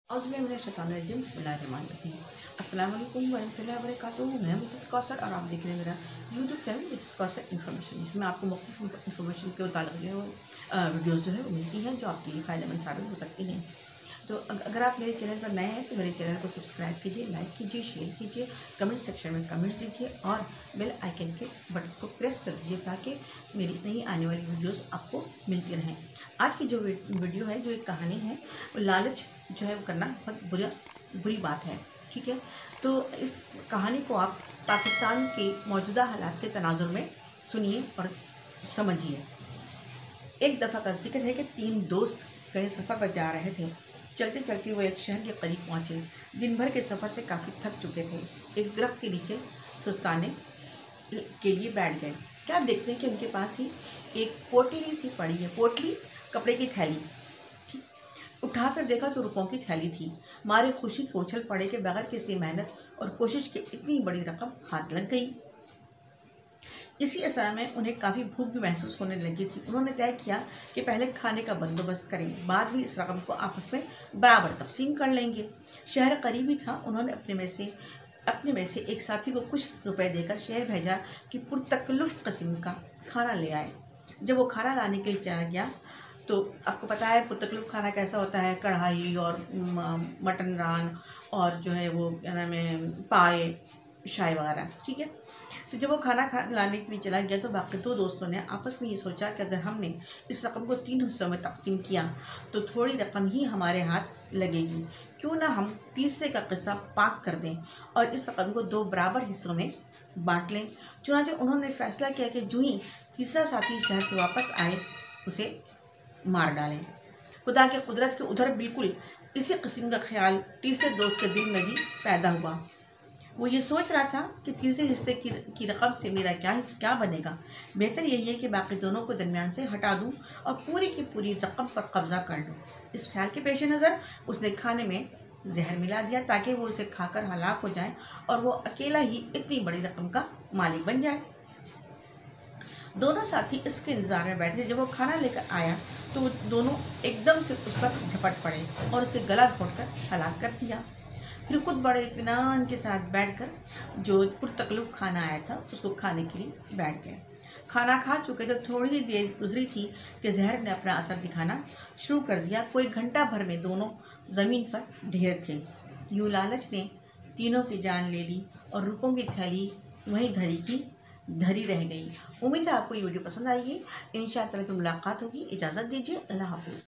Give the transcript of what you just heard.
अस्सलाम वालेकुम वरहमतुल्लाहि वबरकातुहू। मैं मिसेस कौसर और आप देख रहे हैं मेरा YouTube channel Mrs Kausar information, जिसमें आपको मुख्तलिफ इन्फॉर्मेशन के मुताबिक जो है वीडियोज़ जो है वो मिलती हैं, जो आपके लिए फ़ायदेमंद साबित हो सकती हैं। तो अगर आप मेरे चैनल पर नए हैं तो मेरे चैनल को सब्सक्राइब कीजिए, लाइक कीजिए, शेयर कीजिए, कमेंट सेक्शन में कमेंट्स दीजिए और बेल आइकन के बटन को प्रेस कर दीजिए ताकि मेरी नई आने वाली वीडियोस आपको मिलती रहें। आज की जो वीडियो है, जो एक कहानी है, लालच जो है वो करना बहुत बुरी बात है। ठीक है, तो इस कहानी को आप पाकिस्तान के मौजूदा हालात के तनाजुर में सुनिए और समझिए। एक दफ़ा का जिक्र है कि 3 दोस्त कहीं सफ़र पर जा रहे थे। चलते चलते वो एक शहर के करीब पहुँचे। दिन भर के सफ़र से काफ़ी थक चुके थे। एक दरख्त के नीचे सुस्ताने के लिए बैठ गए। क्या देखते हैं कि उनके पास ही एक पोटली सी पड़ी है। पोटली कपड़े की थैली। उठाकर देखा तो रुपयों की थैली थी। मारे खुशी के उछल पड़े के बगैर किसी मेहनत और कोशिश के इतनी बड़ी रकम हाथ लग गई। इसी अरसा में उन्हें काफ़ी भूख भी महसूस होने लगी थी। उन्होंने तय किया कि पहले खाने का बंदोबस्त करें, बाद में इस रकम को आपस में बराबर तकसीम कर लेंगे। शहर करीबी था। उन्होंने अपने में से एक साथी को कुछ रुपए देकर शहर भेजा कि पुरतकल्लुफ़ किस्म का खाना ले आए। जब वो खाना लाने के लिए चला गया तो आपको पता है पुरतकल्लुफ़ खाना कैसा होता है, कढ़ाई और मटन रान और जो है वो क्या नाम है, पाए शाय वगैरह। ठीक है, तो जब वो खाना लाने के लिए चला गया तो बाकी 2 दोस्तों ने आपस में ये सोचा कि अगर हमने इस रकम को 3 हिस्सों में तकसीम किया तो थोड़ी रकम ही हमारे हाथ लगेगी। क्यों ना हम तीसरे का किस्सा पाक कर दें और इस रकम को 2 बराबर हिस्सों में बांट लें। चुनांचे उन्होंने फैसला किया कि जो ही तीसरा साथी शहर से वापस आए उसे मार डालें। खुदा के कुदरत के उधर बिल्कुल इसी किस्म का ख्याल तीसरे दोस्त के दिल में भी पैदा हुआ। वो ये सोच रहा था कि तीसरे हिस्से की रकम से मेरा क्या बनेगा। बेहतर यही है कि बाकी दोनों को दरमियान से हटा दूं और पूरी की पूरी रकम पर कब्जा कर लूं। इस ख्याल के पेश नज़र उसने खाने में जहर मिला दिया ताकि वो उसे खाकर हलाक हो जाए और वो अकेला ही इतनी बड़ी रकम का मालिक बन जाए। दोनों साथी इसके इंतजार में बैठे। जब वो खाना लेकर आया तो वो दोनों एकदम से उस पर झपट पड़े और उसे गला घोंटकर हलाक कर दिया। फिर खुद बड़े इत्मीनान के साथ बैठकर जो पुरतकल्लुफ़ खाना आया था उसको खाने के लिए बैठ गए। खाना खा चुके तो थोड़ी ही देर गुजरी थी कि जहर ने अपना असर दिखाना शुरू कर दिया। कोई घंटा भर में दोनों ज़मीन पर ढेर थे। यूँ लालच ने तीनों की जान ले ली और रुपयों की थैली वहीं धरी रह गई। उम्मीद है आपको ये वीडियो पसंद आएगी। इंशाअल्लाह फिर मुलाकात होगी। इजाज़त दीजिए। अल्लाह हाफ़िज़।